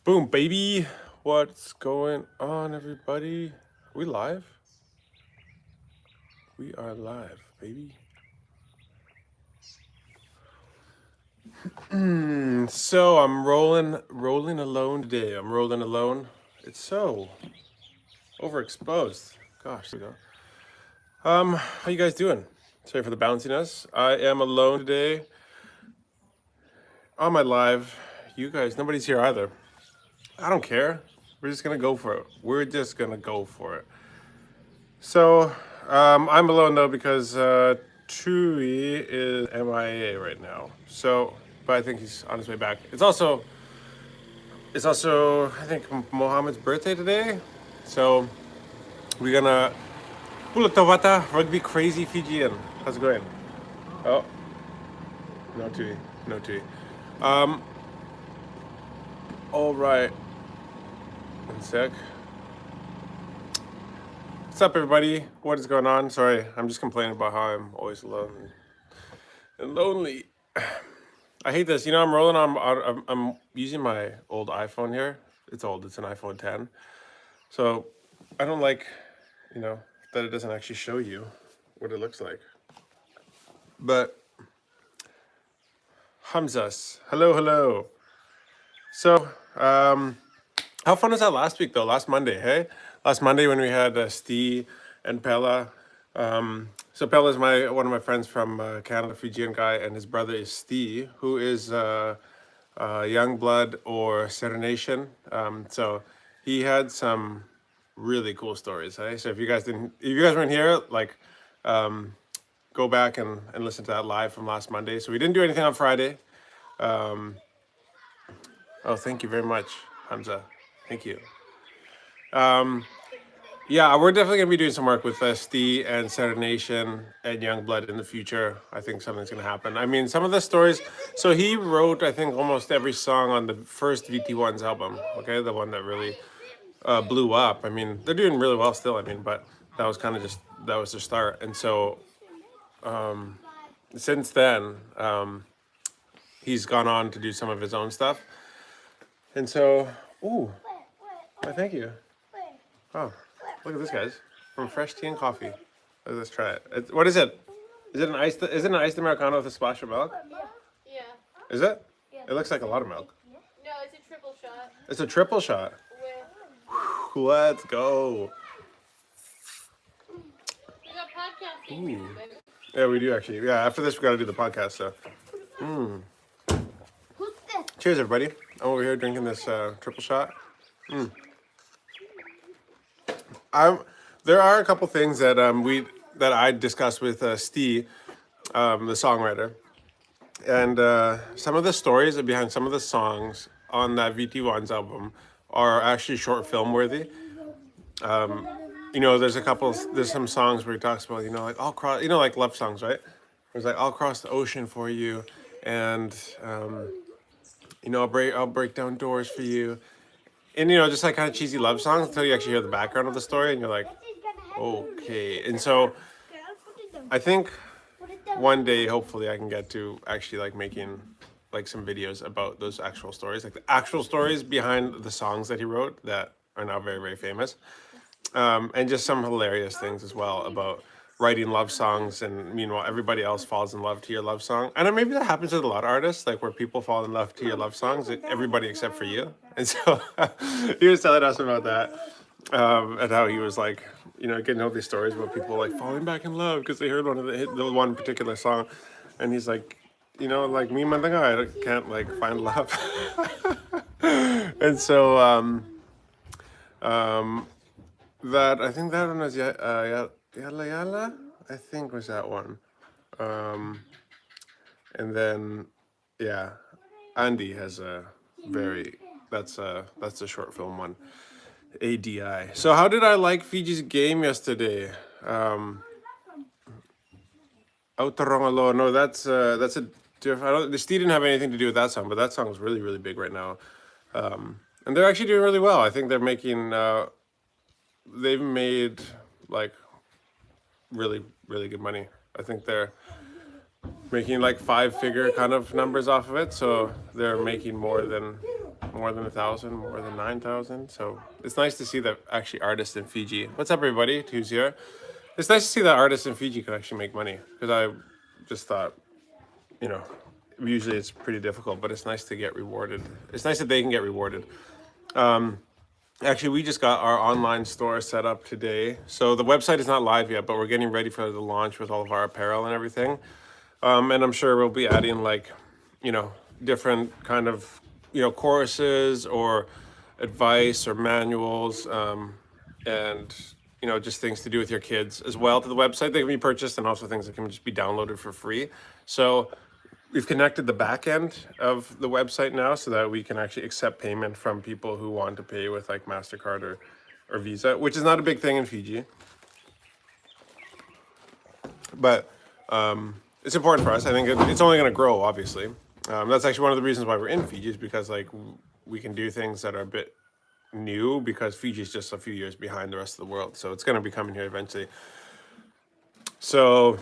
Boom, baby. What's going on, everybody? Are we live? We are live, baby. So I'm rolling alone today. I'm rolling alone. It's so overexposed. Gosh, there we go. How you guys doing? Sorry for the bounciness. I am alone today on my live. You guys, nobody's here either. I don't care. We're just gonna go for it. We're just gonna go for it. So I'm alone though because Chewy is MIA right now. So, but I think he's on his way back. It's also I think Mohammed's birthday today. So we're gonna Pula Tawata Rugby Crazy Fijian. How's it going? Oh, no Chewy, no Chewy. Um, all right. One sec. What's up, everybody? What is going on? Sorry, I'm just complaining about how I'm always alone and lonely. I hate this. I'm rolling on. I'm using my old iPhone here. It's old. It's an iPhone 10. So I don't like, that it doesn't actually show you what it looks like. But Hamzas, hello, hello. So, how fun was that last week though? Last Monday, hey? Last Monday when we had Steve and Pella. So Pella is one of my friends from Canada, Fijian guy, and his brother is Steve, who is young blood or Serenation. So he had some really cool stories. Hey, so if you guys weren't here, like, go back and listen to that live from last Monday. So we didn't do anything on Friday. Oh, thank you very much, Hamza. Thank you. Yeah, we're definitely gonna be doing some work with Steve and Serenation and Youngblood in the future. I think something's gonna happen. I mean, some of the stories. So he wrote, I think, almost every song on the first VT1's album. Okay, the one that really blew up. I mean, they're doing really well still. I mean, but that was kind of just that was their start. And so since then, he's gone on to do some of his own stuff. And so, ooh, oh, thank you. Oh, look at this, guys. From Fresh Tea and Coffee. Let's try it. What is it? Is it an iced Americano with a splash of milk? Yeah. Is it? It looks like a lot of milk. No, it's a triple shot. It's a triple shot. With Let's go. we got podcasting. Ooh. Yeah, we do actually. Yeah, after this, we got to do the podcast. So, cheers, everybody. I'm over here drinking this triple shot. There are a couple things that I discussed with Steve, the songwriter, and some of the stories behind some of the songs on that VT1's album are actually short film worthy. There's some songs where he talks about, like all cross, like love songs, right? There's like I'll cross the ocean for you, and I'll break down doors for you, and just like kind of cheesy love songs until you actually hear the background of the story, and you're like, okay. And so I think one day, hopefully, I can get to actually like making like some videos about those actual stories, like the actual stories behind the songs that he wrote that are now very, very famous. And just some hilarious things as well about writing love songs, and meanwhile everybody else falls in love to your love song. And maybe that happens with a lot of artists, like where people fall in love to your love songs, everybody except for you. And so he was telling us about that, and how he was like, getting all these stories about people like falling back in love because they heard the one particular song, and he's like, like me, I can't like find love. And so that I think that one was Yala Yala. I think was that one. And then yeah, Andy has a very that's a short film one. ADI. So how did I like Fiji's game yesterday? Autorongalo. No, that's a different. The Steve didn't have anything to do with that song, but that song is really, really big right now. And they're actually doing really well. I think they're making they've made like really, really good money. I think they're making like 5-figure kind of numbers off of it. So they're making more than more than 1,000, more than 9,000. So it's nice to see that actually artists in Fiji. What's up, everybody who's here? It's nice to see that artists in Fiji can actually make money, because I just thought, you know, usually it's pretty difficult, but it's nice to get rewarded. It's nice that they can get rewarded. Actually, we just got our online store set up today. So the website is not live yet, but we're getting ready for the launch with all of our apparel and everything. And I'm sure we'll be adding like, different kind of, courses or advice or manuals, and, just things to do with your kids as well to the website. They can be purchased, and also things that can just be downloaded for free. So we've connected the back end of the website now so that we can actually accept payment from people who want to pay with like MasterCard or Visa, which is not a big thing in Fiji. But it's important for us. I think it's only going to grow, obviously. That's actually one of the reasons why we're in Fiji, is because like we can do things that are a bit new, because Fiji is just a few years behind the rest of the world. So it's going to be coming here eventually. So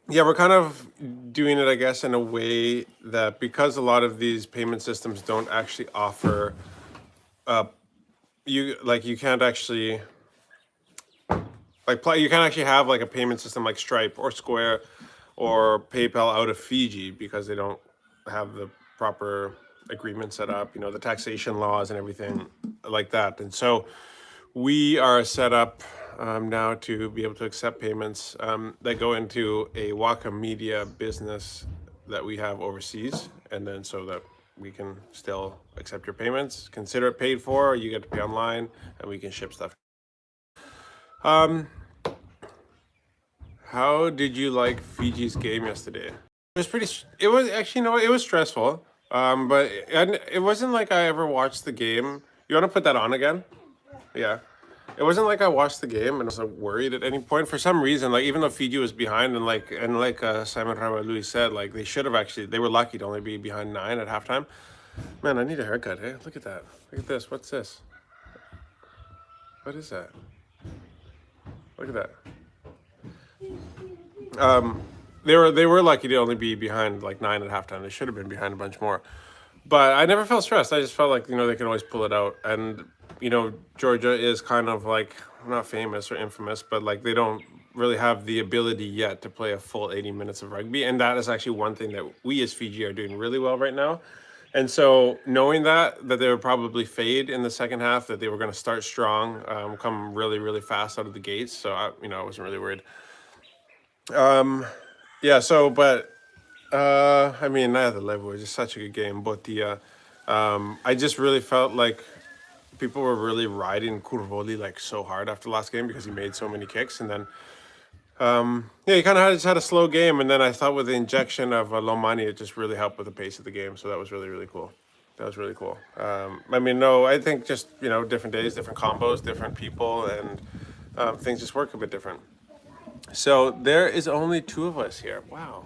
yeah, we're kind of doing it, I guess, in a way that, because a lot of these payment systems don't actually offer, you can't actually you can't actually have like a payment system like Stripe or Square or PayPal out of Fiji, because they don't have the proper agreement set up, the taxation laws and everything like that. And so we are set up now to be able to accept payments that go into a Waka Media business that we have overseas, and then so that we can still accept your payments, consider it paid for, you get to pay online, and we can ship stuff. How did you like Fiji's game yesterday? It was actually, no, it was stressful, but it wasn't like I ever watched the game. You want to put that on again? Yeah. It wasn't like I watched the game and was like worried at any point. For some reason, like even though Fiji was behind, and like Simon Ramalui said, like they were lucky to only be behind 9 at halftime. Man, I need a haircut. Hey, look at that. Look at this. What's this? What is that? Look at that. They were lucky to only be behind like 9 at halftime. They should have been behind a bunch more. But I never felt stressed. I just felt like, they can always pull it out. And, Georgia is kind of like, not famous or infamous, but like they don't really have the ability yet to play a full 80 minutes of rugby. And that is actually one thing that we as Fiji are doing really well right now. And so knowing that they would probably fade in the second half, that they were going to start strong, come really, really fast out of the gates. So, I wasn't really worried. Yeah, so, but, the level was just such a good game. But I just really felt like people were really riding Kurvoli like so hard after the last game, because he made so many kicks. And then, he kind of just had a slow game. And then I thought with the injection of Lomani, it just really helped with the pace of the game. So that was really, really cool. That was really cool. I think just, different days, different combos, different people, and things just work a bit different. So there is only 2 of us here. Wow.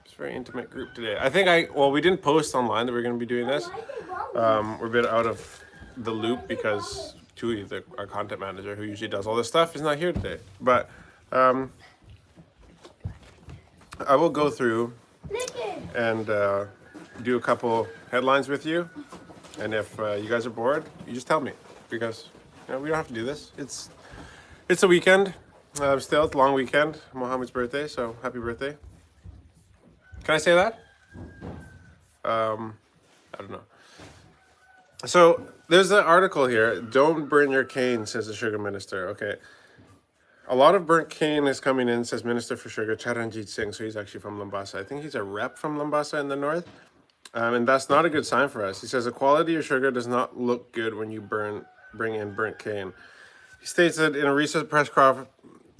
It's a very intimate group today. I think we didn't post online that we're going to be doing this. We're a bit out of the loop because Tui, our content manager, who usually does all this stuff, is not here today. But I will go through and do a couple headlines with you. And if you guys are bored, you just tell me, because we don't have to do this. It's a weekend. Still, it's a long weekend. Mohammed's birthday, so happy birthday. Can I say that? I don't know. So there's an article here. Don't burn your cane, says the sugar minister. Okay. A lot of burnt cane is coming in, says Minister for Sugar, Charanjit Singh. So he's actually from Lambasa. I think he's a rep from Lambasa in the north. And that's not a good sign for us. He says the quality of sugar does not look good when you bring in burnt cane. He states that in a recent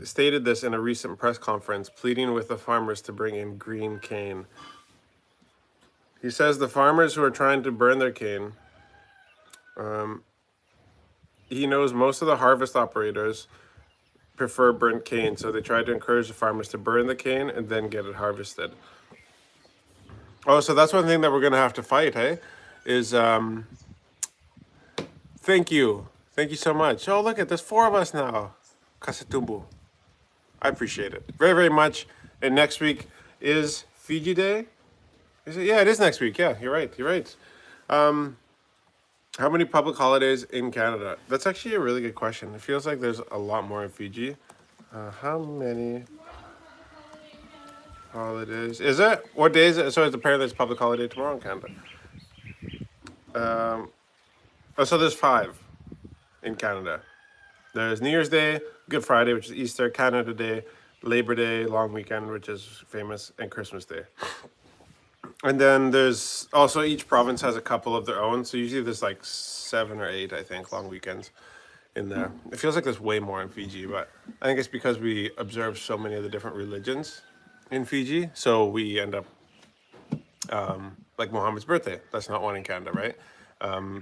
stated this in a recent press conference, pleading with the farmers to bring in green cane. He says the farmers who are trying to burn their cane, he knows most of the harvest operators prefer burnt cane, so they try to encourage the farmers to burn the cane and then get it harvested. Oh, so that's one thing that we're going to have to fight, hey? Is, thank you. Thank you so much. Oh, look at, there's 4 of us now. Kasatumbu. I appreciate it very, very much. And next week is Fiji Day. Is it? Yeah, it is next week. Yeah, you're right. You're right. How many public holidays in Canada? That's actually a really good question. It feels like there's a lot more in Fiji. How many holidays is it? What day is it? So it's apparently it's public holiday tomorrow in Canada. Oh, so there's 5 in Canada. There's New Year's Day, Good Friday, which is Easter, Canada Day, Labor Day, long weekend, which is famous, and Christmas Day. And then there's also each province has a couple of their own. So usually there's like 7 or 8, I think, long weekends in there. It feels like there's way more in Fiji, but I think it's because we observe so many of the different religions in Fiji. So we end up like Muhammad's birthday. That's not one in Canada, right?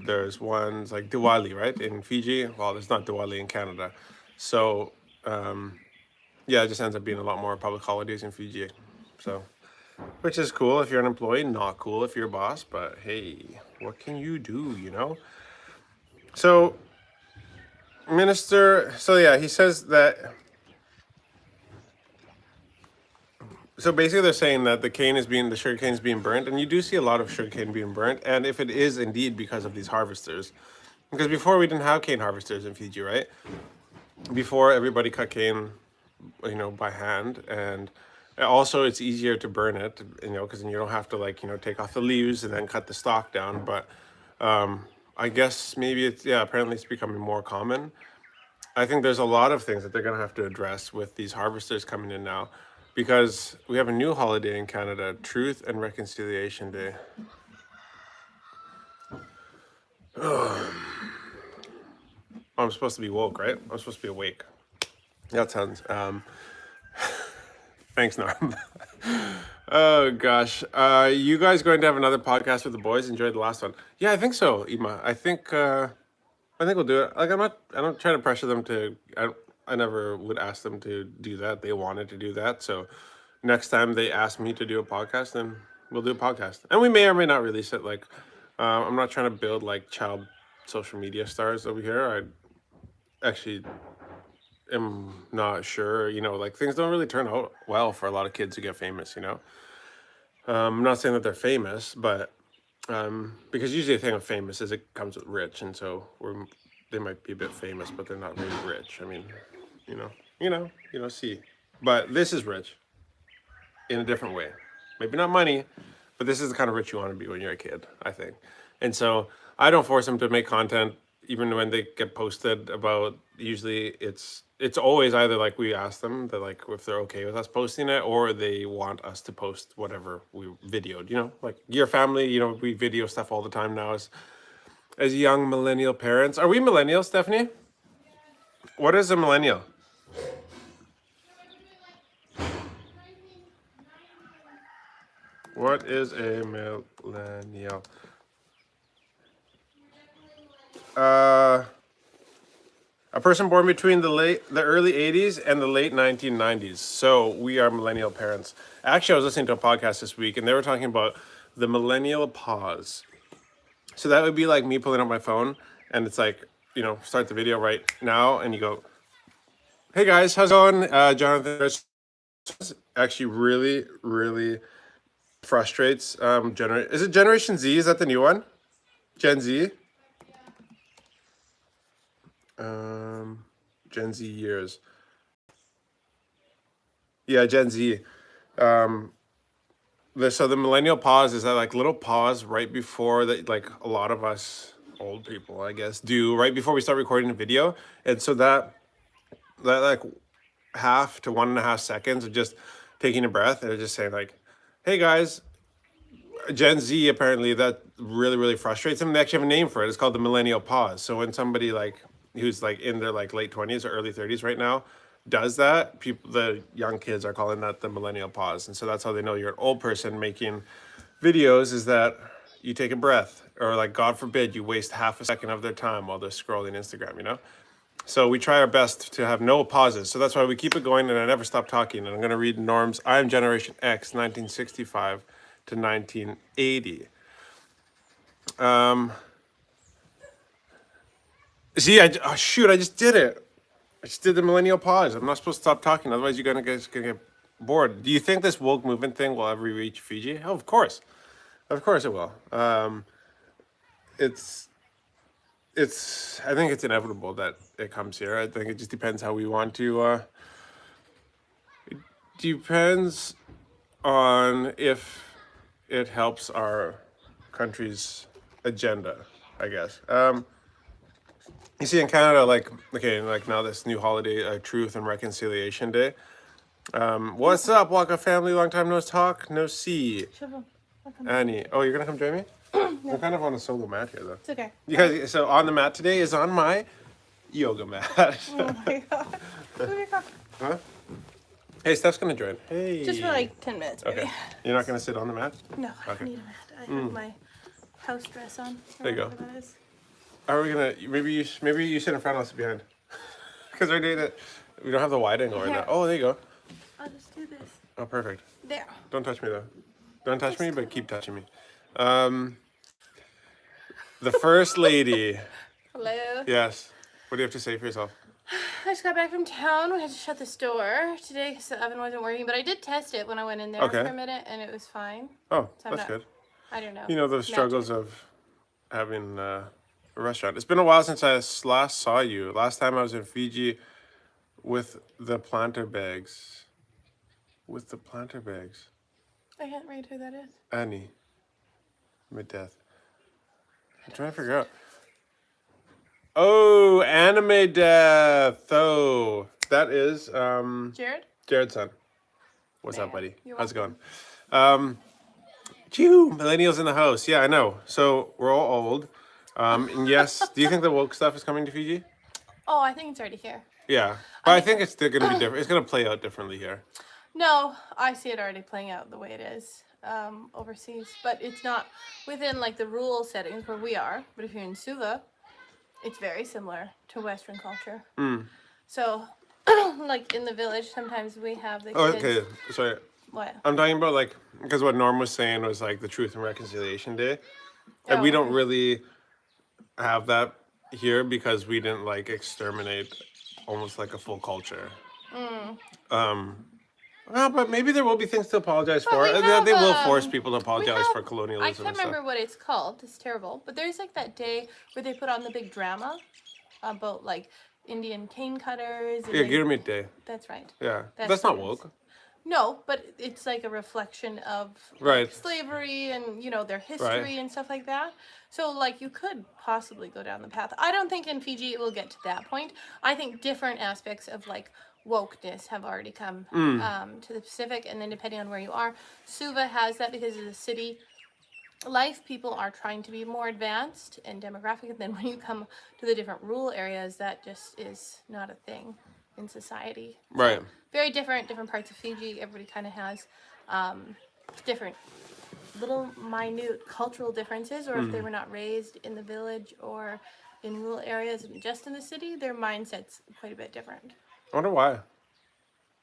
There's ones like Diwali, right? In Fiji. Well, there's not Diwali in Canada. So yeah, it just ends up being a lot more public holidays in Fiji. So, which is cool if you're an employee, not cool if you're a boss, but hey, what can you do, you know? So, so yeah, he says that, so basically they're saying that the sugar cane is being burnt, and you do see a lot of sugar cane being burnt, and if it is indeed because of these harvesters, because before we didn't have cane harvesters in Fiji, right? Before everybody cut cane, by hand, and also it's easier to burn it, because then you don't have to take off the leaves and then cut the stalk down. But I guess maybe apparently it's becoming more common. I think there's a lot of things that they're going to have to address with these harvesters coming in now, because we have a new holiday in Canada, Truth and Reconciliation Day. I'm supposed to be woke, right? I'm supposed to be awake. That sounds thanks, Norm. Oh gosh, you guys going to have another podcast with the boys? Enjoyed the last one. Yeah, I think so, Ima. I think we'll do it. Like I don't try to pressure them to. I never would ask them to do that. They wanted to do that, so next time they ask me to do a podcast, then we'll do a podcast, and we may or may not release it. Like, I'm not trying to build like child social media stars over here. I actually am not sure. Like things don't really turn out well for a lot of kids who get famous. I'm not saying that they're famous, but because usually the thing of famous is it comes with rich, and so they might be a bit famous, but they're not really rich. I mean, see, but this is rich in a different way. Maybe not money, but this is the kind of rich you want to be when you're a kid, I think. And so I don't force them to make content, even when they get posted about. Usually it's always either like we ask them that like if they're okay with us posting it, or they want us to post whatever we videoed. Like your family, we video stuff all the time now as young millennial parents. Are we millennials, Stephanie? What is a millennial? What is a millennial? A person born between the early 80s and the late 1990s. So we are millennial parents. Actually, I was listening to a podcast this week, and they were talking about the millennial pause. So that would be like me pulling up my phone, and it's like, start the video right now, and you go, hey guys, how's it going? Jonathan, actually really, really frustrates is it Generation Z? Is that the new one? Gen Z? Gen Z years. Yeah, Gen Z. So the millennial pause is that like little pause right before that, like a lot of us old people, I guess, do right before we start recording a video. And so that like half to 1.5 seconds of just taking a breath and just saying like, hey guys, Gen Z, apparently that really, really frustrates them. They actually have a name for it. It's called the millennial pause. So when somebody like who's like in their like late 20s or early 30s right now does that, the young kids are calling that the millennial pause. And so that's how they know you're an old person making videos, is that you take a breath, or like God forbid you waste half a second of their time while they're scrolling Instagram. So we try our best to have no pauses. So that's why we keep it going, and I never stop talking. And I'm going to read Norm's. I'm Generation X, 1965 to 1980. See, I just did it. I just did the millennial pause. I'm not supposed to stop talking, otherwise you're gonna get bored. Do you think this woke movement thing will ever reach Fiji? Oh, of course it will. It's I think it's inevitable that it comes here. I think it just depends how we want to. It depends on if it helps our country's agenda, I guess. You see, in Canada, like okay, like now this new holiday, Truth and Reconciliation Day. What's up, Waka family? Long time no talk, no see. Annie, oh, you're gonna come join me? I'm kind of on a solo mat here, though. It's okay. You guys, so on the mat today is on my yoga mat. Oh my god. Huh? Hey, Steph's gonna join. Hey. Just for like 10 minutes, maybe. Okay. You're not gonna sit on the mat? No, I Okay. don't need a mat. I have my house dress on. There you go. Whatever that is. Are we gonna? Maybe you sit in front, I'll sit behind. Because we're doing it. We don't have the wide angle right now. Here. Oh, there you go. I'll just do this. Oh, perfect. There. Don't touch me though. Don't touch me, but keep touching me. The first lady. Hello. Yes. What do you have to say for yourself? I just got back from town. We had to shut this door today because the oven wasn't working. But I did test it when I went in there Okay. for a minute, and it was fine. Oh, So I'm that's not- good. I don't know. You know the struggles of having a restaurant. It's been a while since I last saw you. Last time I was in Fiji with the planter bags. With the planter bags. I can't read who that is. Annie. Mid-death. I'm trying to figure out. Oh, anime death. Oh, that is Jared? Jared's son. What's up, There. buddy? You're How's it going? Phew, millennials in the house. Yeah, I know. So we're all old. And yes, do you think the woke stuff is coming to Fiji? Oh, I think it's already here. Yeah, but I think it's still going to be different. It's going to play out differently here. No, I see it already playing out the way it is overseas. But it's not within like the rural settings where we are. But if you're in Suva, it's very similar to Western culture. So, like in the village, sometimes we have the Oh, kids. okay. Sorry. What? I'm talking about like, because what Norm was saying was like the Truth and Reconciliation Day. And we Oh. don't really have that here because we didn't like exterminate almost like a full culture. Well, but maybe there will be things to apologize for. we And have, they will force people to apologize have- for colonialism I can't and stuff. remember what it's called. It's terrible. But there's like that day where they put on the big drama about like Indian cane cutters. And Yeah, they- Gurmit Day. That's right. Yeah, That's that's not what it is. woke. No, but it's like a reflection of like, Right. slavery and their history Right. and stuff like that. So like you could possibly go down the path. I don't think in Fiji it will get to that point. I think different aspects of like wokeness have already come to the Pacific, and then depending on where you are, Suva has that because of the city life. People are trying to be more advanced and demographic, and then when you come to the different rural areas, that just is not a thing in society. Right. Very different parts of Fiji. Everybody kind of has different little minute cultural differences, or if they were not raised in the village or in rural areas and just in the city, their mindset's quite a bit different. I wonder why.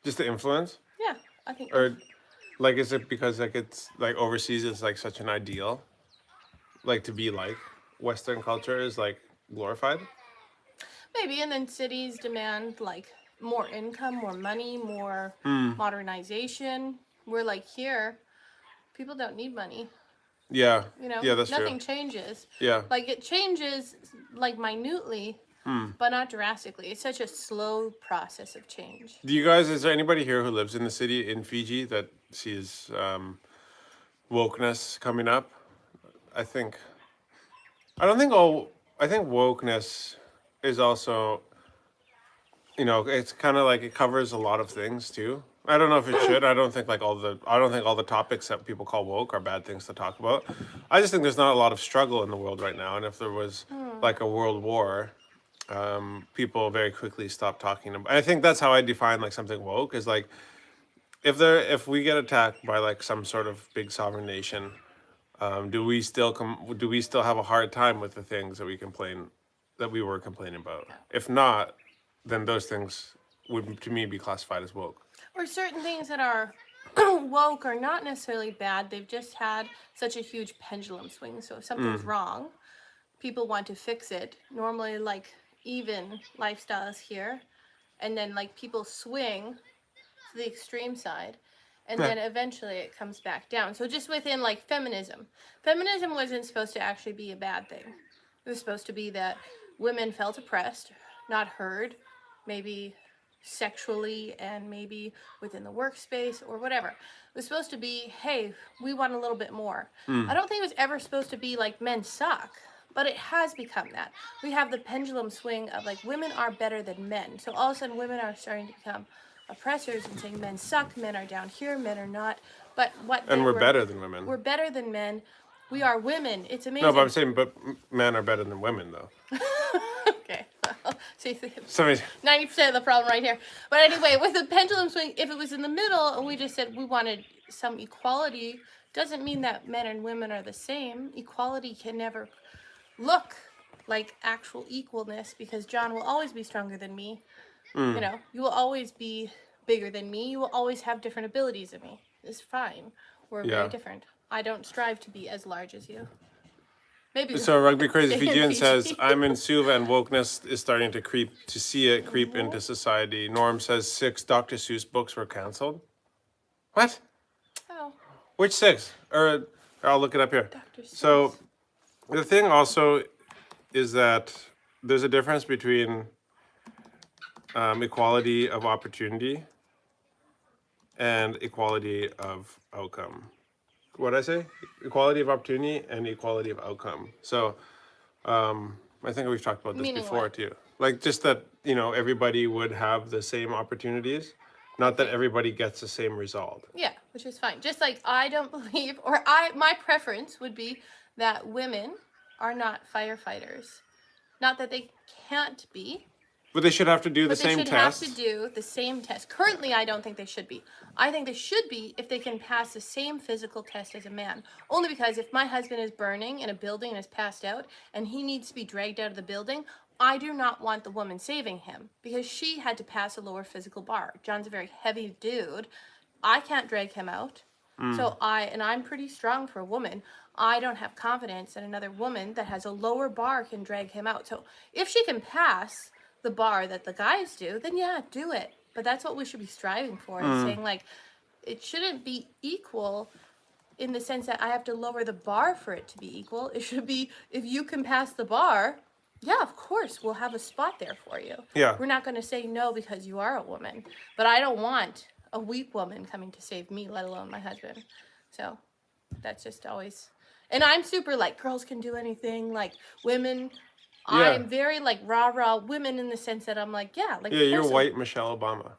Just the influence? Yeah, I think. Or like is it because like it's like overseas it's like such an ideal? Like to be like Western culture is like glorified? Maybe, and then cities demand like more income, more money, more modernization. We're like here, people don't need money. Yeah. Yeah, that's nothing true. changes. Yeah. Like it changes like minutely, but not drastically. It's such a slow process of change. Do you guys, is there anybody here who lives in the city in Fiji that sees wokeness coming up? I think wokeness is also, it's kind of like it covers a lot of things too. I don't know if it should. I don't think all the topics that people call woke are bad things to talk about. I just think there's not a lot of struggle in the world right now. And if there was like a world war, people very quickly stop talking about. I think that's how I define like something woke is like if we get attacked by like some sort of big sovereign nation, do we still have a hard time with the things that we were complaining about? If not, then those things would to me be classified as woke. Or certain things that are woke are not necessarily bad. They've just had such a huge pendulum swing. So if something's wrong, people want to fix it. Normally, like even lifestyles here, and then like people swing to the extreme side, and then eventually it comes back down. So just within like feminism wasn't supposed to actually be a bad thing. It was supposed to be that women felt oppressed, not heard, maybe sexually and maybe within the workspace or whatever. It was supposed to be, hey, we want a little bit more. I don't think it was ever supposed to be like men suck, but it has become that. We have the pendulum swing of like women are better than men. So all of a sudden women are starting to become oppressors and saying men suck, men are down here, men are not. But what And they we're were, better than women. we're better than men. We are women. It's amazing. No, but I'm saying, but men are better than women, though. Okay. Well, see, Somebody, 90% of the problem right here. But anyway, with the pendulum swing, if it was in the middle and we just said we wanted some equality, doesn't mean that men and women are the same. Equality can never look like actual equalness because John will always be stronger than me. You know, you will always be bigger than me. You will always have different abilities than me. It's fine. We're Yeah. very different. I don't strive to be as large as you. Maybe so Rugby Crazy stay in Fijian Fiji. says, I'm in Suva and wokeness is starting to see it creep into society. Norm says 6 Dr. Seuss books were canceled. What? Oh, Which 6? Or I'll look it up here. Dr. Seuss. So the thing also is that there's a difference between equality of opportunity and equality of outcome. What did I say? Equality of opportunity and equality of outcome. So I think we've talked about this Meaning before what? too. Like just that, everybody would have the same opportunities, not that everybody gets the same result. Yeah, which is fine. Just like I don't believe, my preference would be that women are not firefighters. Not that they can't be, But they should have to do the but they same should test. have to do the same test. Currently, I don't think they should be. I think they should be if they can pass the same physical test as a man. Only because if my husband is burning in a building and is passed out and he needs to be dragged out of the building, I do not want the woman saving him because she had to pass a lower physical bar. John's a very heavy dude. I can't drag him out. So I'm pretty strong for a woman. I don't have confidence that another woman that has a lower bar can drag him out. So if she can pass the bar that the guys do, then yeah, do it. But that's what we should be striving for. Is saying like, it shouldn't be equal in the sense that I have to lower the bar for it to be equal. It should be if you can pass the bar, yeah, of course, we'll have a spot there for you. Yeah. We're not going to say no because you are a woman. But I don't want a weak woman coming to save me, let alone my husband. So that's just always. And I'm super like, girls can do anything. Like, women. Yeah. I'm very like rah women in the sense that I'm like, yeah. Like, Yeah, of you're course white Michelle Obama.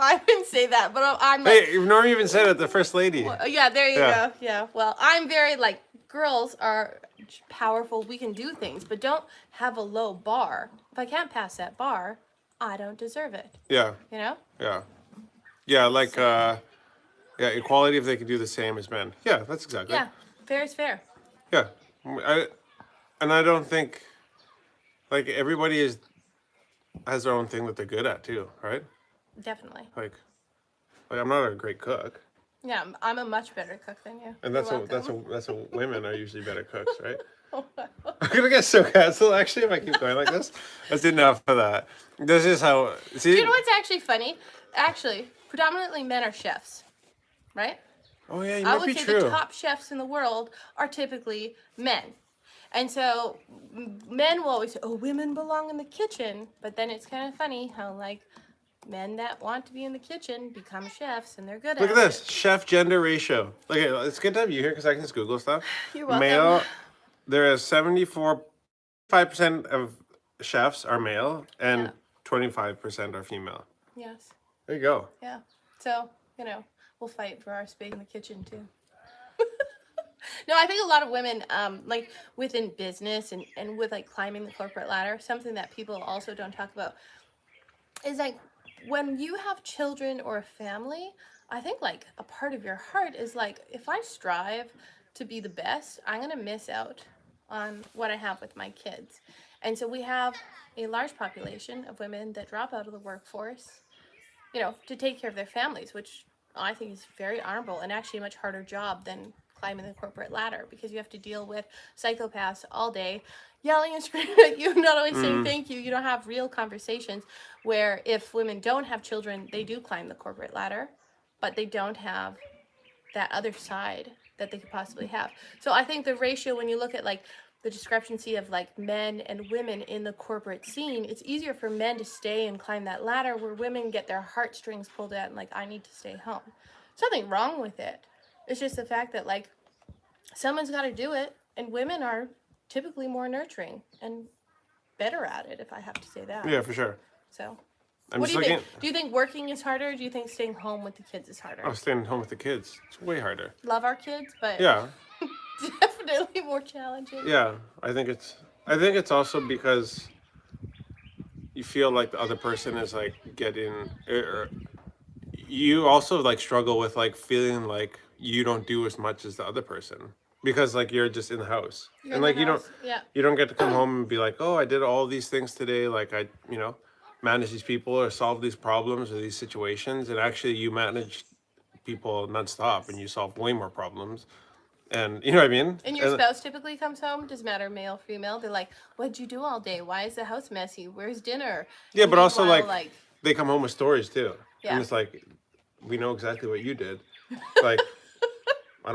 I wouldn't say that, but I'm like. Hey, Norm even said it, the first lady. Yeah, there you Yeah. go. Yeah. Well, I'm very like girls are powerful. We can do things, but don't have a low bar. If I can't pass that bar, I don't deserve it. Yeah, You know? yeah. Yeah, like, equality if they could do the same as men. Yeah, that's exactly. Yeah. Fair is fair. Yeah. I don't think, like, everybody has their own thing that they're good at too, right? Definitely. Like I'm not a great cook, Yeah, I'm a much better cook than you. and You're welcome. that's what women are usually better cooks, right? I'm gonna get so canceled actually if I keep going like this. That's enough of that. This is how. See. Do you know what's actually funny? Actually, predominantly men are chefs, right? Oh yeah, you I might would be say true. the top chefs in the world are typically men. And so men will always say, oh, women belong in the kitchen. But then it's kind of funny how, like, men that want to be in the kitchen become chefs and they're good Look at at it. this chef gender ratio. Okay, it's good to have you here because I can just Google stuff. You're welcome. Male, there is 5% of chefs are male and Yeah. 25% are female. Yes. There you go. Yeah. So, we'll fight for our space in the kitchen, too. No, I think a lot of women, like within business and with like climbing the corporate ladder, something that people also don't talk about is like when you have children or a family, I think like a part of your heart is like, if I strive to be the best, I'm going to miss out on what I have with my kids. And so we have a large population of women that drop out of the workforce, to take care of their families, which I think is very honorable and actually a much harder job than climbing the corporate ladder because you have to deal with psychopaths all day yelling and screaming at you, not always saying thank you. You don't have real conversations where if women don't have children, they do climb the corporate ladder, but they don't have that other side that they could possibly have. So I think the ratio when you look at like the discrepancy of like men and women in the corporate scene, it's easier for men to stay and climb that ladder where women get their heartstrings pulled out and like, I need to stay home. There's nothing wrong with it. It's just the fact that like someone's got to do it, and women are typically more nurturing and better at it, if I have to say that. Yeah, for sure. So, I'm what just do you looking. think? Do you think working is harder? Or do you think staying home with the kids is harder? Oh, staying home with the kids. It's way harder. Love our kids, but Yeah. definitely more challenging. Yeah, I think it's also because you feel like the other person is like getting, or you also like struggle with like feeling like you don't do as much as the other person because like you're just in the house. You're And in like the you don't house, yeah. you don't get to come home and be like, oh, I did all these things today, like I manage these people or solve these problems or these situations, and actually you manage people nonstop and you solve way more problems. And you know what I mean? And your spouse typically comes home, doesn't matter male, female. They're like, what'd you do all day? Why is the house messy? Where's dinner? Yeah, And but also meanwhile, they come home with stories too. Yeah. And it's like, we know exactly what you did. Like, I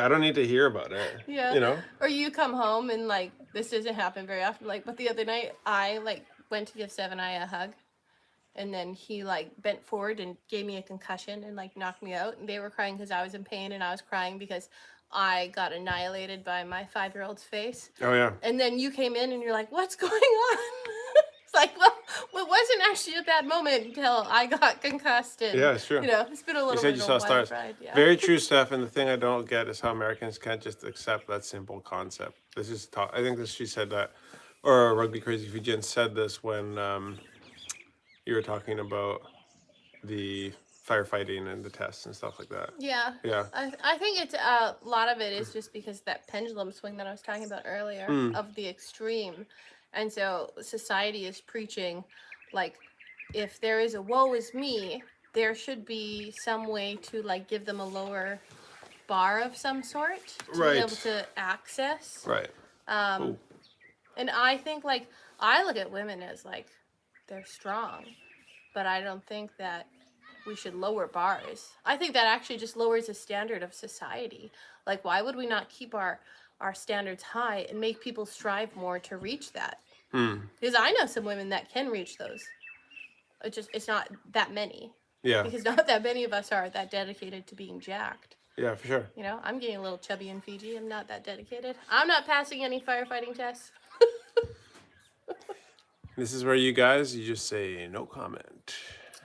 don't need to hear about it. yeah. You know? Or you come home and like, this doesn't happen very often. Like, but the other night I like went to give Seven Eye a hug. And then he like bent forward and gave me a concussion and like knocked me out. And they were crying because I was in pain, and I was crying because I got annihilated by my 5-year-old's face. Oh yeah. And then you came in and you're like, what's going on? It's like, well, it wasn't actually a bad moment until I got concussed. And, Yeah, it's true. You know, it's been a little You said bit you of saw a wild stars. ride. Yeah. Very true stuff. And the thing I don't get is how Americans can't just accept that simple concept. This is I think that she said that, or Rugby Crazy Fijian said this when you were talking about the firefighting and the tests and stuff like that. Yeah. Yeah. I think it's a lot of it is just because that pendulum swing that I was talking about earlier of the extreme. And so society is preaching like, if there is a woe is me, there should be some way to like give them a lower bar of some sort to Right. be able to access. Right. And I think like I look at women as like they're strong, but I don't think that we should lower bars. I think that actually just lowers the standard of society. Like, why would we not keep our standards high and make people strive more to reach that? Because I know some women that can reach those. It's not that many. Yeah. Because not that many of us are that dedicated to being jacked. Yeah, for sure. You know, I'm getting a little chubby in Fiji. I'm not that dedicated. I'm not passing any firefighting tests. This is where you just say no comment.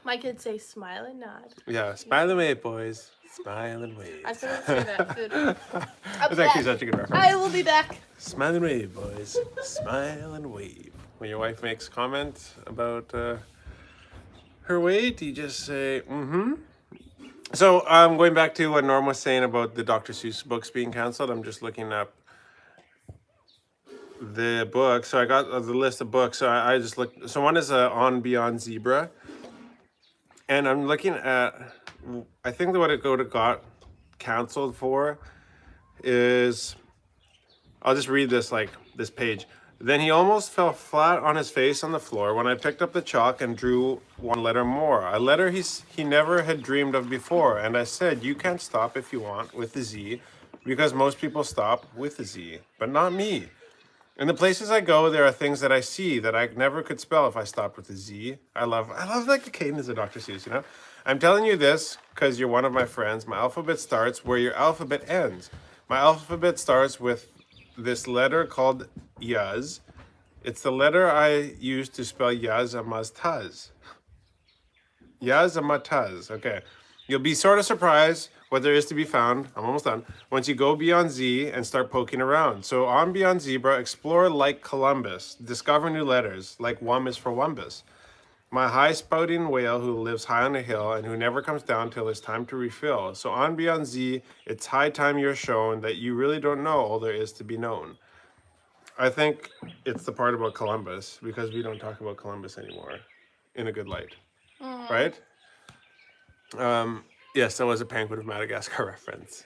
My kids say smile and nod. Yeah, smile and wave, boys. Smile and wave. I couldn't say that. That's actually such a good reference. I will be back. Smile and wave, boys. Smile and wave. When your wife makes comment about her weight, you just say, mm-hmm. So going back to what Norm was saying about the Dr. Seuss books being canceled, I'm just looking up the book. So I got the list of books. So I just looked. So one is On Beyond Zebra. And I'm looking at, I think that what it got canceled for is, I'll just read this page. Then he almost fell flat on his face on the floor when I picked up the chalk and drew one letter more, a letter he never had dreamed of before. And I said, you can't stop if you want with the Z, because most people stop with the Z, but not me. In the places I go, there are things that I see that I never could spell if I stopped with a Z. I love like the cadence of Dr. Seuss, you know? I'm telling you this because you're one of my friends. My alphabet starts where your alphabet ends. My alphabet starts with this letter called Yuz. It's the letter I use to spell Yazamaztaz. Yazamaztaz, okay. You'll be sort of surprised what there is to be found, I'm almost done, once you go beyond Z and start poking around. So on Beyond Zebra, explore like Columbus. Discover new letters, like Wum is for Wumbus. My high-spouting whale who lives high on a hill and who never comes down till it's time to refill. So on Beyond Z, it's high time you're shown that you really don't know all there is to be known. I think it's the part about Columbus, because we don't talk about Columbus anymore in a good light, right? Yes, that was a Penguin of Madagascar reference.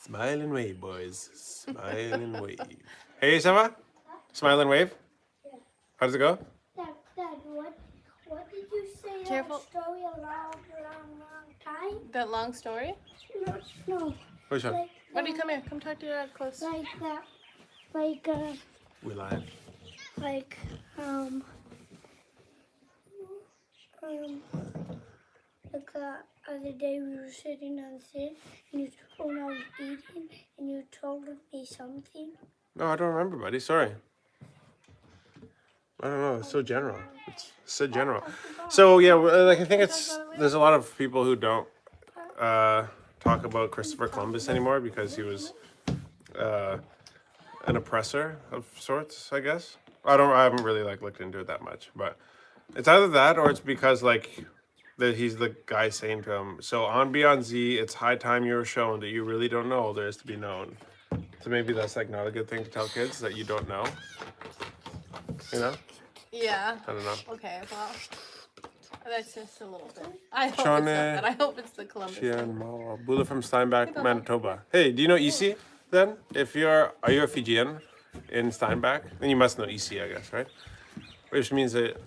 Smile and wave, boys. Smile and wave. Hey, Sava? Smile and wave? Yeah. How does it go? Dad, what did you say? Careful. That story a long time? That long story? No. Which one? Like, Buddy, come here. Come talk to your dad close. like We live. Like, like other day we were sitting on sit, and you when I was eating, and you told me something. No, I don't remember, buddy. Sorry. I don't know. It's so general. It's so general. So yeah, like I think there's a lot of people who don't talk about Christopher Columbus anymore because he was an oppressor of sorts, I guess. I haven't really like looked into it that much, but it's either that or it's because like that he's the guy saying to him, so on Beyond Z, it's high time you were shown that you really don't know all there is to be known. So maybe that's like not a good thing to tell kids that you don't know. You know? Yeah. I don't know. Okay, well, that's just a little bit. I hope it's Shawnee, not that. I hope it's the Columbus thing. Chian, Mawa, Bula from Steinbach, Manitoba. Hey, do you know Isi then? Are you a Fijian in Steinbach? Then you must know Isi, I guess, right? Which means that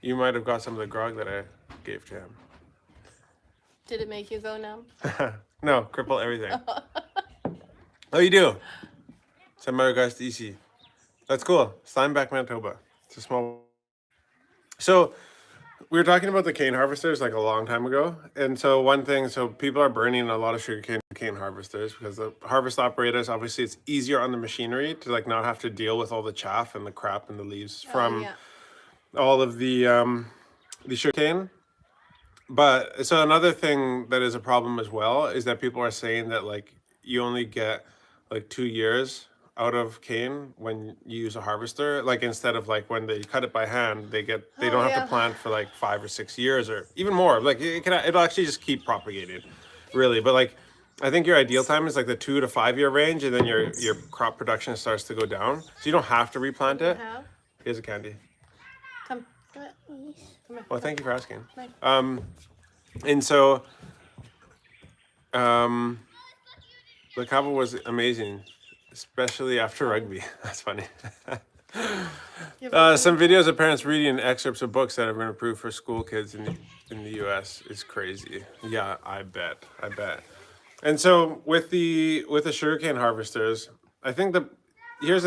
you might have got some of the grog that I gave to him. Did it make you go numb? No, cripple everything. Oh, you do? Send my regards to Isi. That's cool. Steinbach, Manitoba. It's a small. So we were talking about the cane harvesters like a long time ago, and so one thing, so people are burning a lot of sugarcane cane harvesters because the harvest operators, obviously, it's easier on the machinery to like not have to deal with all the chaff and the crap and the leaves from Yeah. all of the sugarcane. But so another thing that is a problem as well is that people are saying that like you only get like 2 years out of cane when you use a harvester. Like instead of like when they cut it by hand, they don't have yeah. to plant for like 5 or 6 years or even more. Like it'll actually just keep propagating, really. But like I think your ideal time is like the 2 to 5 year range, and then your crop production starts to go down. So you don't have to replant it. Have? Here's a candy. Come. Come here. Well, thank you for asking. Right. And so, the cover was amazing, especially after rugby. That's funny. Some videos of parents reading excerpts of books that have been approved for school kids in the U.S. is crazy. Yeah, I bet. And so with the sugarcane harvesters, I think here's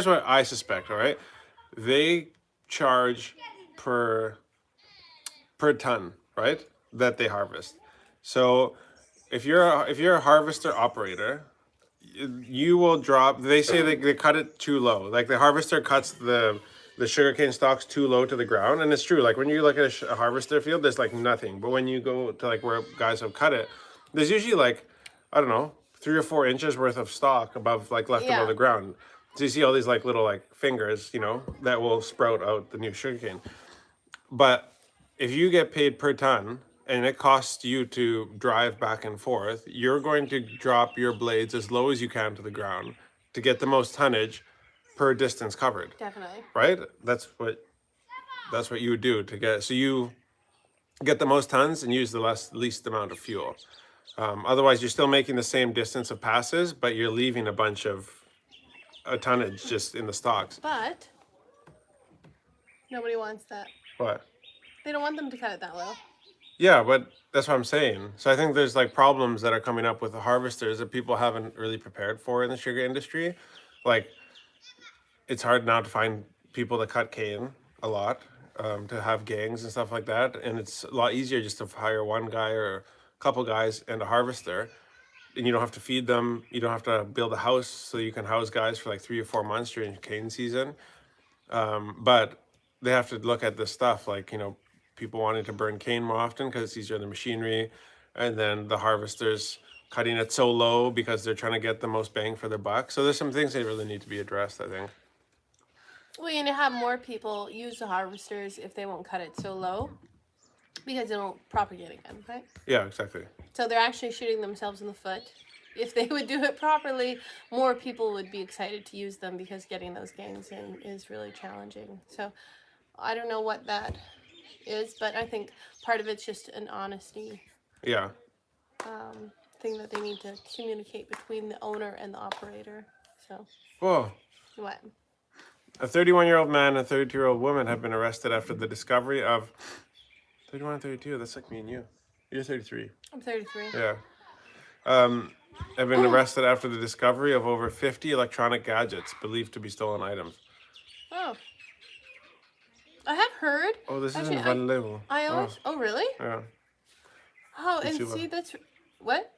what I suspect. All right, they charge per ton, right? That they harvest. So if you're a harvester operator, you will drop. They say they cut it too low. Like the harvester cuts the sugarcane stalks too low to the ground, and it's true. Like when you look at a harvester field, there's like nothing. But when you go to like where guys have cut it, there's usually like I don't know 3 or 4 inches worth of stalk above left above the ground. So you see all these like little like fingers, that will sprout out the new sugarcane. But if you get paid per ton and it costs you to drive back and forth, you're going to drop your blades as low as you can to the ground to get the most tonnage per distance covered. Definitely. Right? That's what you would do to get, so you get the most tons and use the least amount of fuel. Otherwise, you're still making the same distance of passes, but you're leaving a bunch of tonnage just in the stocks. But nobody wants that. What? They don't want them to cut it that low. Yeah, but that's what I'm saying. So I think there's like problems that are coming up with the harvesters that people haven't really prepared for in the sugar industry. Like it's hard now to find people that cut cane a lot, to have gangs and stuff like that. And it's a lot easier just to hire one guy or a couple guys and a harvester. And you don't have to feed them. You don't have to build a house so you can house guys for like 3 or 4 months during cane season. But they have to look at this stuff like, people wanting to burn cane more often because it's easier on the machinery, and then the harvesters cutting it so low because they're trying to get the most bang for their buck. So there's some things that really need to be addressed, I think. Well, you're going to have more people use the harvesters if they won't cut it so low because they won't propagate again, right? Yeah, exactly. So they're actually shooting themselves in the foot. If they would do it properly, more people would be excited to use them because getting those gains in is really challenging. So I don't know what that is, but I think part of it's just an honesty Yeah. thing that they need to communicate between the owner and the operator. So Whoa. what? A 31-year-old man and a 32-year-old woman have been arrested after the discovery of 31 and 32. That's like me and you. You're 33. I'm 33. Yeah. have been arrested after the discovery of over 50 electronic gadgets believed to be stolen items. Oh, I have heard. Oh, this is Actually, in Van Leeuwen. I always. Oh, really? Yeah. Oh, and Vitulo. see, that's what?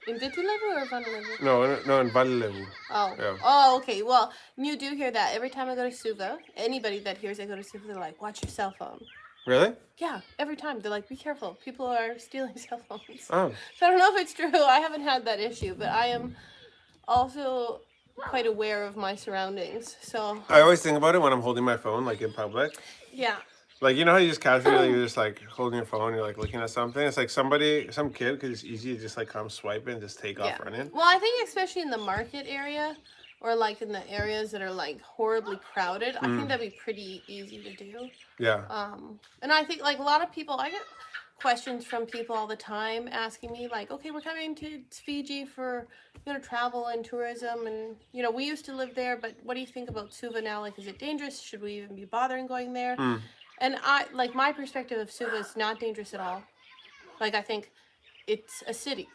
In Vitulevu or Vanlevu? No, in Van Leeuwen. Oh. Yeah. Oh, okay. Well, you do hear that every time I go to Suva. Anybody that hears I go to Suva, they're like, "Watch your cell phone." Really? Yeah, every time they're like, "Be careful. People are stealing cell phones." Oh. So I don't know if it's true. I haven't had that issue, but I am also quite aware of my surroundings. So I always think about it when I'm holding my phone, like in public. yeah. Like, you know how you just casually, you're just like holding your phone, you're like looking at something. It's like some kid could just easy to just like come swipe it and just take off running. Well, I think especially in the market area or like in the areas that are like horribly crowded, I think that'd be pretty easy to do. Yeah. And I think like a lot of people, I get questions from people all the time asking me like, okay, we're coming to Fiji for, travel and tourism. And, we used to live there, but what do you think about Suva now? Like, is it dangerous? Should we even be bothering going there? And my perspective of Suva is not dangerous at all. Like, I think it's a city.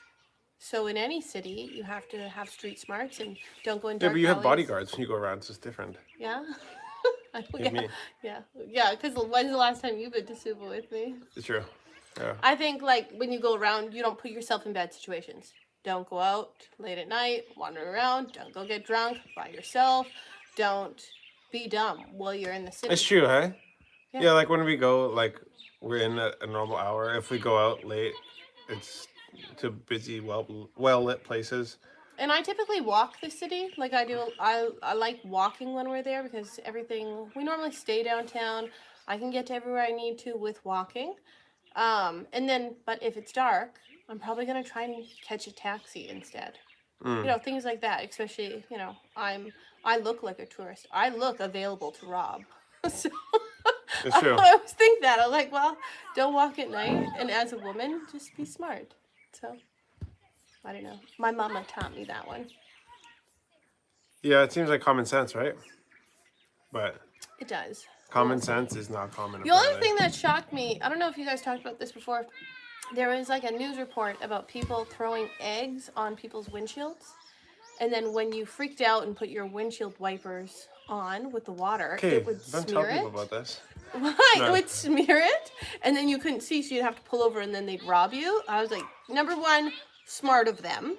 So in any city, you have to have street smarts and don't go in dark Yeah, but you have alleys. bodyguards when you go around. It's just different. Yeah? Give me. Yeah, because when's the last time you've been to Suva with me? It's true. Yeah. I think, like, when you go around, you don't put yourself in bad situations. Don't go out late at night, wander around. Don't go get drunk by yourself. Don't be dumb while you're in the city. It's true, hey? Yeah. Yeah, like when we go, like, we're in a normal hour. If we go out late, it's to busy, well-lit places. And I typically walk the city. Like I do, I like walking when we're there because we normally stay downtown. I can get to everywhere I need to with walking. But if it's dark, I'm probably going to try and catch a taxi instead. Things like that, especially, I look like a tourist. I look available to rob. So It's true. I always think that. I'm like, well, don't walk at night. And as a woman, just be smart. So, I don't know. My mama taught me that one. Yeah, it seems like common sense, right? But It does. common sense is not common. The only thing that shocked me, I don't know if you guys talked about this before, there was like a news report about people throwing eggs on people's windshields. And then when you freaked out and put your windshield wipers on with the water, Okay, it would don't smear tell people it. about this. Why? No. It would smear it, and then you couldn't see, so you'd have to pull over, and then they'd rob you. I was like, number one, smart of them.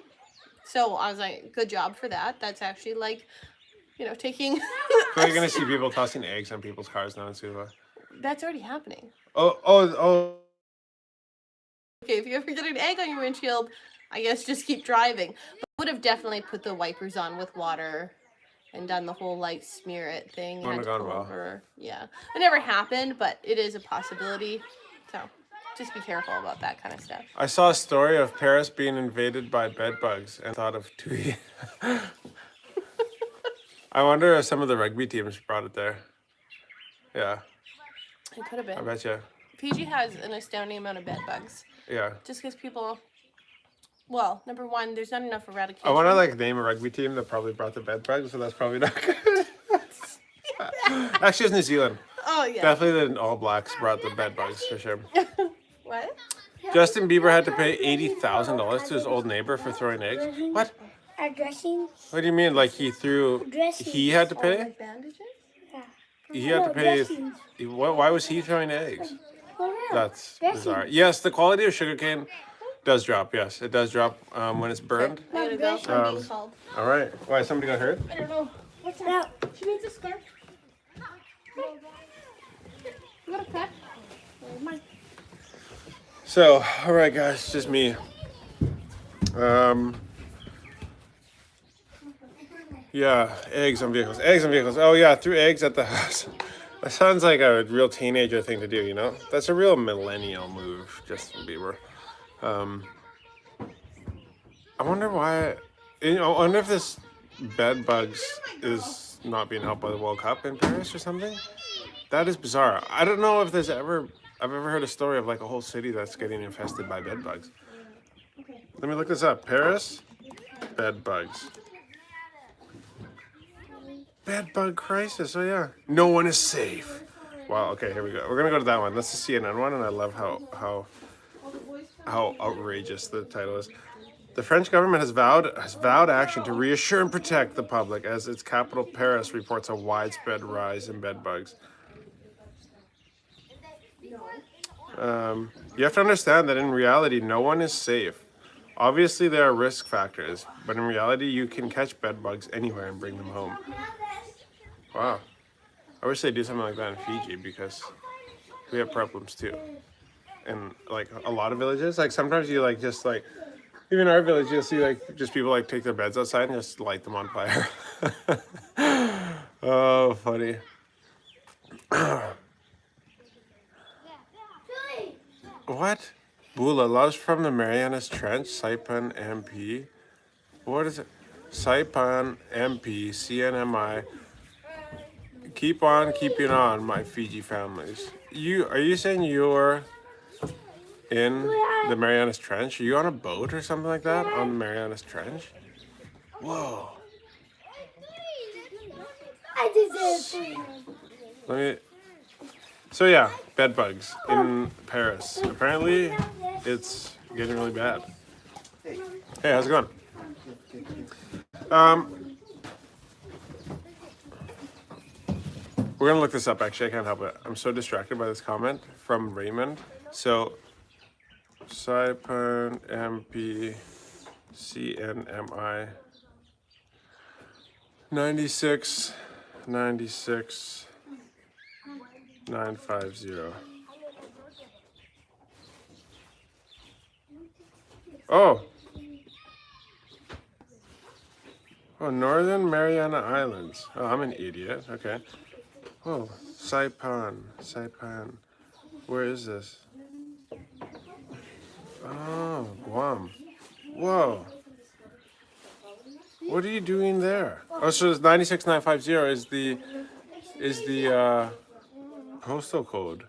So I was like, good job for that. That's actually like, taking. So you're gonna see people tossing eggs on people's cars now in Suva. That's already happening. Oh. Okay, if you ever get an egg on your windshield, I guess just keep driving. But I would have definitely put the wipers on with water and done the whole like smear it thing. Wouldn't have gone well. Over. Yeah, it never happened, but it is a possibility. So just be careful about that kind of stuff. I saw a story of Paris being invaded by bed bugs and thought of Tui. I wonder if some of the rugby teams brought it there. Yeah, It could have I been. bet you. Fiji has an astounding amount of bed bugs. Yeah. Just because people. Well, number one, there's not enough eradication. I want to like name a rugby team that probably brought the bed bugs, so that's probably not good. Actually, it's New Zealand. Oh yeah. Definitely the All Blacks brought the bed bugs for sure. What? Justin Bieber had to pay $80,000 to his old neighbor for throwing eggs. What? Dressing. What do you mean? Like he threw? Dressing. He had to pay? Like bandages? He had to pay. dressings. Why was he throwing eggs? For real. That's Dressings. bizarre. Yes, the quality of sugarcane does drop. Yes, it does drop when it's burned. I gotta go. I'm being called. All right. Why? Somebody got hurt? I don't know. What's that? She needs a scarf. You got a cut? So, all right, guys, just me. Yeah, eggs on vehicles. Eggs on vehicles. Oh yeah, threw eggs at the house. That sounds like a real teenager thing to do, you know? That's a real millennial move, Justin Bieber. I wonder why. I wonder if this bed bugs is not being helped by the World Cup in Paris or something. That is bizarre. I don't know if I've ever heard a story of like a whole city that's getting infested by bed bugs. Let me look this up. Paris, bed bugs. Bed bug crisis. Oh yeah. No one is safe. Wow. Okay, here we go. We're gonna go to that one. That's the CNN one, and I love how outrageous the title is. The French government has vowed action to reassure and protect the public as its capital, Paris, reports a widespread rise in bed bugs. You have to understand that in reality, no one is safe. Obviously, there are risk factors, but in reality, you can catch bed bugs anywhere and bring them home. Wow. I wish they do something like that in Fiji because we have problems too. In like a lot of villages, like sometimes you like just like, even our village, you'll see like just people like take their beds outside and just light them on fire. Oh, funny. What? Bula, loves from the Marianas Trench, Saipan MP. What is it? Saipan MP, CNMI. Keep on keeping on, my Fiji families. Are you saying you're in the Marianas Trench? Are you on a boat or something like that on the Marianas Trench? Whoa. I deserve Let me. So yeah, bed bugs in Paris. Apparently, it's getting really bad. Hey, how's it going? We're gonna look this up. Actually, I can't help it. I'm so distracted by this comment from Raymond. So, Saipan MP CNMI 96 950. Oh, Northern Mariana Islands. Oh, I'm an idiot. Okay. Oh, Saipan. Where is this? Oh, Guam. Whoa. What are you doing there? Oh, so it's 96950 is the postal code.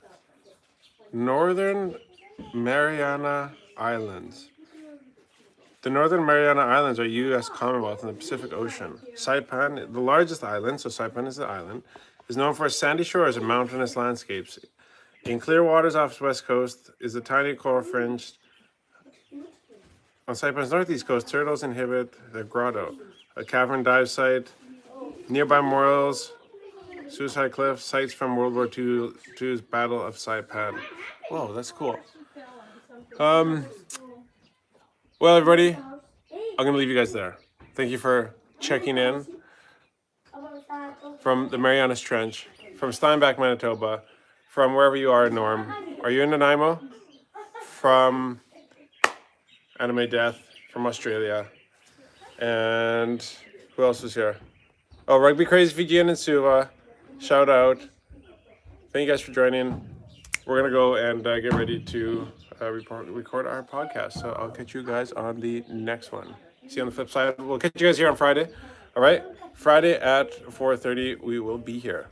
Northern Mariana Islands. The Northern Mariana Islands are U.S. Commonwealth in the Pacific Ocean. Saipan, the largest island, so Saipan is the island, is known for its sandy shores and mountainous landscapes. In clear waters off its west coast is a tiny coral fringe. On Saipan's northeast coast, turtles inhabit the grotto, a cavern dive site, nearby memorials, Suicide Cliff, sites from World War II's Battle of Saipan. Whoa, that's cool. Well, everybody, I'm going to leave you guys there. Thank you for checking in from the Marianas Trench, from Steinbach, Manitoba, from wherever you are in Norm. Are you in Nanaimo? From Anime Death, from Australia. And who else was here? Oh, Rugby Crazy Fijian and Suva. Shout out. Thank you guys for joining. We're going to go and get ready to record our podcast. So I'll catch you guys on the next one. See you on the flip side. We'll catch you guys here on Friday. All right? Friday at 4:30, we will be here.